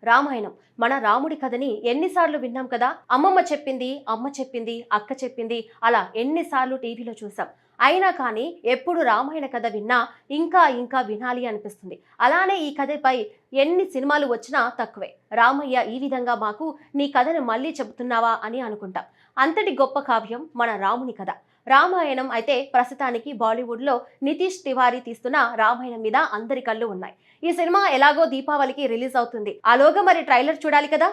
రామాయణం మన రాముడి కథని ఎన్నిసార్లు విన్నాం కదా. అమ్మమ్మ చెప్పింది, అమ్మ చెప్పింది, అక్క చెప్పింది, అలా ఎన్నిసార్లు టీవీలో చూసాం. అయినా కానీ ఎప్పుడు రామాయణ కథ విన్నా ఇంకా ఇంకా వినాలి అనిపిస్తుంది. అలానే ఈ కథపై ఎన్ని సినిమాలు వచ్చినా తక్కువే. రామయ్య ఈ విధంగా మాకు నీ కథను మళ్ళీ చెబుతున్నావా అని అనుకుంటాం. అంతటి గొప్ప కావ్యం మన రాముని కథ. రామాయణం అయితే ప్రస్తుతానికి బాలీవుడ్లో నితీష్ తివారీ తీస్తున్న రామాయణం మీద అందరి కళ్ళు ఉన్నాయి. ఈ సినిమా ఎలాగో దీపావళికి రిలీజ్ అవుతుంది. ఆలోగా మరి ట్రైలర్ చూడాలి కదా.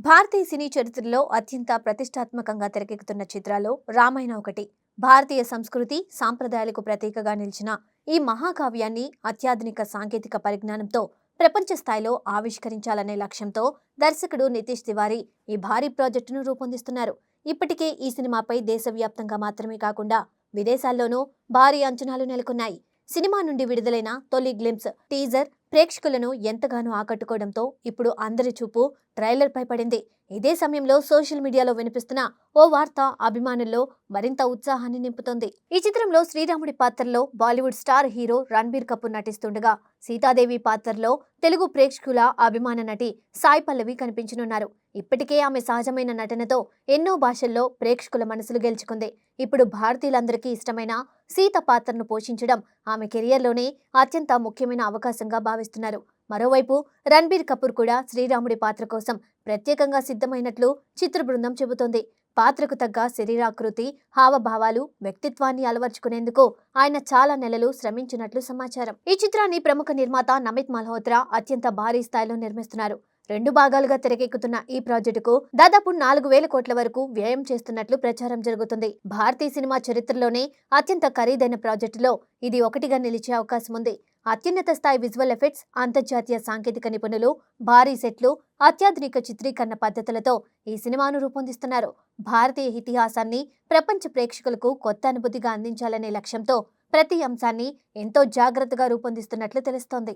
భారతీయ సినీ చరిత్రలో అత్యంత ప్రతిష్టాత్మకంగా తెరకెక్కుతున్న చిత్రాల్లో రామాయణం ఒకటి. భారతీయ సంస్కృతి సాంప్రదాయాలకు ప్రతీకగా నిలిచిన ఈ మహాకావ్యాన్ని అత్యాధునిక సాంకేతిక పరిజ్ఞానంతో ప్రపంచ స్థాయిలో ఆవిష్కరించాలనే లక్ష్యంతో దర్శకుడు నితీష్ తివారీ ఈ భారీ ప్రాజెక్టును రూపొందిస్తున్నారు. ఇప్పటికే ఈ సినిమాపై దేశవ్యాప్తంగా మాత్రమే కాకుండా విదేశాల్లోనూ భారీ అంచనాలు నెలకొన్నాయి. సినిమా నుండి విడుదలైన తొలి గ్లింప్స్ టీజర్ ప్రేక్షకులను ఎంతగానో ఆకట్టుకోవడంతో ఇప్పుడు అందరి చూపు ట్రైలర్ పై పడింది. ఇదే సమయంలో సోషల్ మీడియాలో వినిపిస్తున్న ఓ వార్త అభిమానుల్లో మరింత ఉత్సాహాన్ని నింపుతోంది. ఈ చిత్రంలో శ్రీరాముడి పాత్రలో బాలీవుడ్ స్టార్ హీరో రణబీర్ కపూర్ నటిస్తుండగా, సీతాదేవి పాత్రలో తెలుగు ప్రేక్షకుల అభిమాన నటి సాయి పల్లవి కనిపించనున్నారు. ఇప్పటికే ఆమె సహజమైన నటనతో ఎన్నో భాషల్లో ప్రేక్షకుల మనసులు గెలుచుకుంది. ఇప్పుడు భారతీయులందరికీ ఇష్టమైన సీత పాత్రను పోషించడం ఆమె కెరియర్లోనే అత్యంత ముఖ్యమైన అవకాశంగా భావిస్తున్నారు. మరోవైపు రణబీర్ కపూర్ కూడా శ్రీరాముడి పాత్ర కోసం ప్రత్యేకంగా సిద్ధమైనట్లు చిత్ర బృందం చెబుతోంది. పాత్రకు తగ్గ శరీరాకృతి, హావభావాలు, వ్యక్తిత్వాన్ని అలవర్చుకునేందుకు ఆయన చాలా నెలలు శ్రమించినట్లు సమాచారం. ఈ చిత్రాన్ని ప్రముఖ నిర్మాత నమిత్ మల్హోత్రా అత్యంత భారీ స్థాయిలో నిర్మిస్తున్నారు. 2 భాగాలుగా తెరకెక్కుతున్న ఈ ప్రాజెక్టుకు దాదాపు 4,000 కోట్ల వరకు వ్యయం చేస్తున్నట్లు ప్రచారం జరుగుతుంది. భారతీయ సినిమా చరిత్రలోనే అత్యంత ఖరీదైన ప్రాజెక్టులో ఇది ఒకటిగా నిలిచే అవకాశం ఉంది. అత్యున్నత స్థాయి విజువల్ ఎఫెక్ట్స్, అంతర్జాతీయ సాంకేతిక నిపుణులు, భారీ సెట్లు, అత్యాధునిక చిత్రీకరణ పద్ధతులతో ఈ సినిమాను రూపొందిస్తున్నారు. భారతీయ ఇతిహాసాన్ని ప్రపంచ ప్రేక్షకులకు కొత్త అనుభూతిగా అందించాలనే లక్ష్యంతో ప్రతి అంశాన్ని ఎంతో జాగ్రత్తగా రూపొందిస్తున్నట్లు తెలుస్తోంది.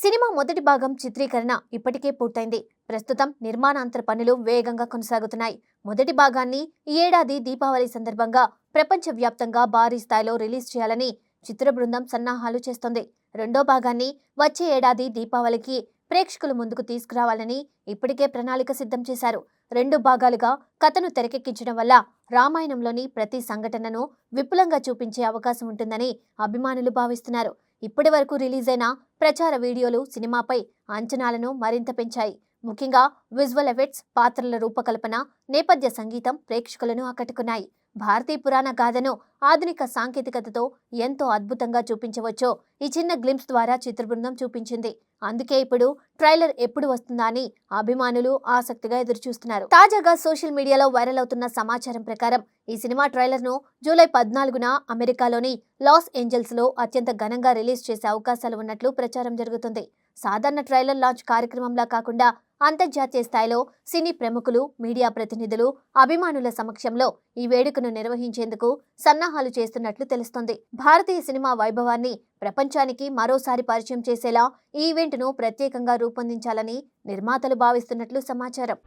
సినిమా మొదటి భాగం చిత్రీకరణ ఇప్పటికే పూర్తయింది. ప్రస్తుతం నిర్మాణాంతర పనులు వేగంగా కొనసాగుతున్నాయి. మొదటి భాగాన్ని ఈ ఏడాది దీపావళి సందర్భంగా ప్రపంచవ్యాప్తంగా భారీ స్థాయిలో రిలీజ్ చేయాలని చిత్ర బృందం సన్నాహాలు చేస్తోంది. రెండో భాగాన్ని వచ్చే ఏడాది దీపావళికి ప్రేక్షకుల ముందుకు తీసుకురావాలని ఇప్పటికే ప్రణాళిక సిద్ధం చేశారు. 2 భాగాలుగా కథను తెరకెక్కించడం వల్ల రామాయణంలోని ప్రతి సంఘటనను విపులంగా చూపించే అవకాశం ఉంటుందని అభిమానులు భావిస్తున్నారు. ఇప్పటి వరకు రిలీజ్ అయిన ప్రచార వీడియోలు సినిమాపై అంచనాలను మరింత పెంచాయి. ముఖ్యంగా విజువల్ ఎఫెక్ట్స్, పాత్రల రూపకల్పన, నేపథ్య సంగీతం ప్రేక్షకులను ఆకట్టుకున్నాయి. భారతీయ పురాణ గాథను ఆధునిక సాంకేతికతతో ఎంతో అద్భుతంగా చూపించవచ్చో ఈ చిన్న గ్లింప్స్ ద్వారా చిత్ర బృందం చూపించింది. అందుకే ఇప్పుడు ట్రైలర్ ఎప్పుడు వస్తుందా అని అభిమానులు ఆసక్తిగా ఎదురుచూస్తున్నారు. తాజాగా సోషల్ మీడియాలో వైరల్ అవుతున్న సమాచారం ప్రకారం ఈ సినిమా ట్రైలర్ను జూలై 14న అమెరికాలోని లాస్ ఏంజల్స్ లో అత్యంత ఘనంగా రిలీజ్ చేసే అవకాశాలు ఉన్నట్లు ప్రచారం జరుగుతుంది. సాధారణ ట్రైలర్ లాంచ్ కార్యక్రమంలా కాకుండా అంతర్జాతీయ స్థాయిలో సినీ ప్రముఖులు, మీడియా ప్రతినిధులు, అభిమానుల సమక్షంలో ఈ వేడుకను నిర్వహించేందుకు సన్నాహాలు చేస్తున్నట్లు తెలుస్తోంది. భారతీయ సినిమా వైభవాన్ని ప్రపంచానికి మరోసారి పరిచయం చేసేలా ఈ ఈవెంట్ను ప్రత్యేకంగా రూపొందించాలని నిర్మాతలు భావిస్తున్నట్లు సమాచారం.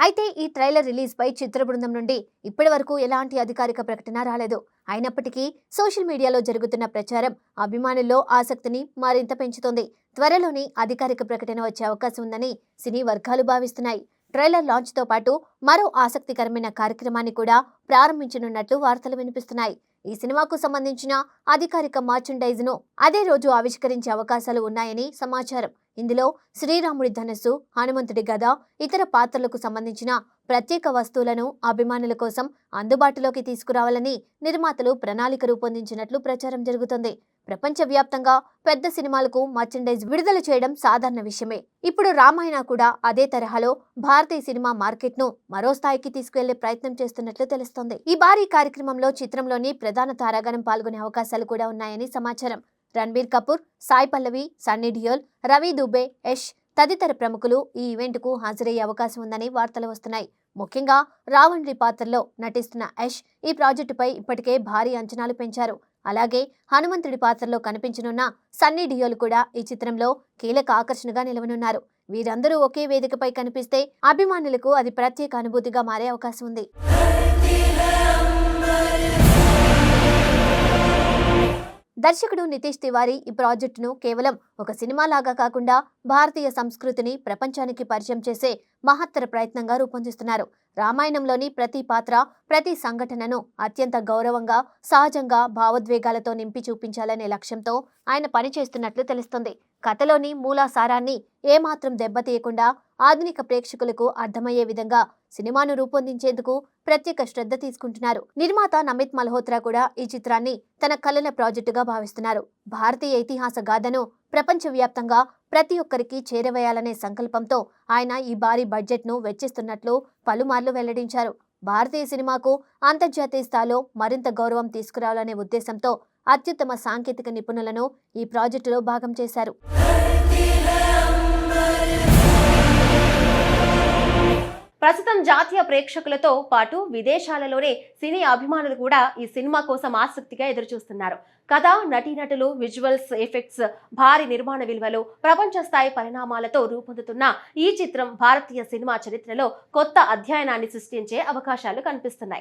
అయితే ఈ ట్రైలర్ రిలీజ్ పై చిత్ర బృందం నుండి ఇప్పటి వరకు ఎలాంటి అధికారిక ప్రకటన రాలేదు. అయినప్పటికీ సోషల్ మీడియాలో జరుగుతున్న ప్రచారం అభిమానుల్లో ఆసక్తిని మరింత పెంచుతోంది. త్వరలోనే అధికారిక ప్రకటన వచ్చే అవకాశం ఉందని సినీ వర్గాలు భావిస్తున్నాయి. ట్రైలర్ లాంచ్తో పాటు మరో ఆసక్తికరమైన కార్యక్రమాన్ని కూడా ప్రారంభించనున్నట్లు వార్తలు వినిపిస్తున్నాయి. ఈ సినిమాకు సంబంధించిన అధికారిక మర్చెండైజ్ను అదే రోజు ఆవిష్కరించే అవకాశాలు ఉన్నాయని సమాచారం. ఇందులో శ్రీరాముడి ధనుస్సు, హనుమంతుడి గద, ఇతర పాత్రలకు సంబంధించిన ప్రత్యేక వస్తువులను అభిమానుల కోసం అందుబాటులోకి తీసుకురావాలని నిర్మాతలు ప్రణాళిక రూపొందించినట్లు ప్రచారం జరుగుతుంది. ప్రపంచవ్యాప్తంగా పెద్ద సినిమాలకు మర్చెండైజ్ విడుదల చేయడం సాధారణ విషయమే. ఇప్పుడు రామాయణ కూడా అదే తరహాలో భారతీయ సినిమా మార్కెట్ను మరో స్థాయికి తీసుకువెళ్లే ప్రయత్నం చేస్తున్నట్లు తెలుస్తోంది. ఈ భారీ కార్యక్రమంలో చిత్రంలోని ప్రధాన తారాగణం పాల్గొనే అవకాశాలు కూడా ఉన్నాయని సమాచారం. రణబీర్ కపూర్, సాయి పల్లవి, సన్నీ డియోల్, రవి దుబే, యష్ తదితర ప్రముఖులు ఈ ఈవెంట్కు హాజరయ్యే అవకాశం ఉందని వార్తలు వస్తున్నాయి. ముఖ్యంగా రావణుడి పాత్రలో నటిస్తున్న యష్ ఈ ప్రాజెక్టుపై ఇప్పటికే భారీ అంచనాలు పెంచారు. అలాగే హనుమంతుడి పాత్రలో కనిపించనున్న సన్నీ డియోల్ కూడా ఈ చిత్రంలో కీలక ఆకర్షణగా నిలవనున్నారు. వీరందరూ ఒకే వేదికపై కనిపిస్తే అభిమానులకు అది ప్రత్యేక అనుభూతిగా మారే అవకాశం ఉంది. దర్శకుడు నితీష్ తివారీ ఈ ప్రాజెక్టును కేవలం ఒక సినిమాలాగా కాకుండా భారతీయ సంస్కృతిని ప్రపంచానికి పరిచయం చేసే మహత్తర ప్రయత్నంగా రూపొందిస్తున్నారు. రామాయణంలోని ప్రతి పాత్ర, ప్రతి సంఘటనను అత్యంత గౌరవంగా, సహజంగా, భావోద్వేగాలతో నింపి చూపించాలనే లక్ష్యంతో ఆయన పనిచేస్తున్నట్లు తెలుస్తుంది. కథలోని మూలాసారాన్ని ఏమాత్రం దెబ్బతీయకుండా ఆధునిక ప్రేక్షకులకు అర్థమయ్యే విధంగా సినిమాను రూపొందించేందుకు ప్రత్యేక శ్రద్ధ తీసుకుంటున్నారు. నిర్మాత నమిత్ మల్హోత్రా కూడా ఈ చిత్రాన్ని తన కలల ప్రాజెక్టుగా భావిస్తున్నారు. భారతీయ ఇతిహాస గాథను ప్రపంచవ్యాప్తంగా ప్రతి ఒక్కరికి చేరవేయాలనే సంకల్పంతో ఆయన ఈ భారీ బడ్జెట్ను వెచ్చిస్తున్నట్లు పలుమార్లు వెల్లడించారు. భారతీయ సినిమాకు అంతర్జాతీయ స్థాయిలో మరింత గౌరవం తీసుకురావాలనే ఉద్దేశంతో అత్యుత్తమ సాంకేతిక నిపుణులను ఈ ప్రాజెక్టులో భాగం చేశారు. ప్రస్తుతం జాతీయ ప్రేక్షకులతో పాటు విదేశాలలోనే సినీ అభిమానులు కూడా ఈ సినిమా కోసం ఆసక్తిగా ఎదురుచూస్తున్నారు. కథ, నటీనటులు, విజువల్స్ ఎఫెక్ట్స్, భారీ నిర్మాణ విలువలు, ప్రపంచ స్థాయి పరిణామాలతో రూపొందుతున్న ఈ చిత్రం భారతీయ సినిమా చరిత్రలో కొత్త అధ్యాయాన్ని సృష్టించే అవకాశాలు కనిపిస్తున్నాయి.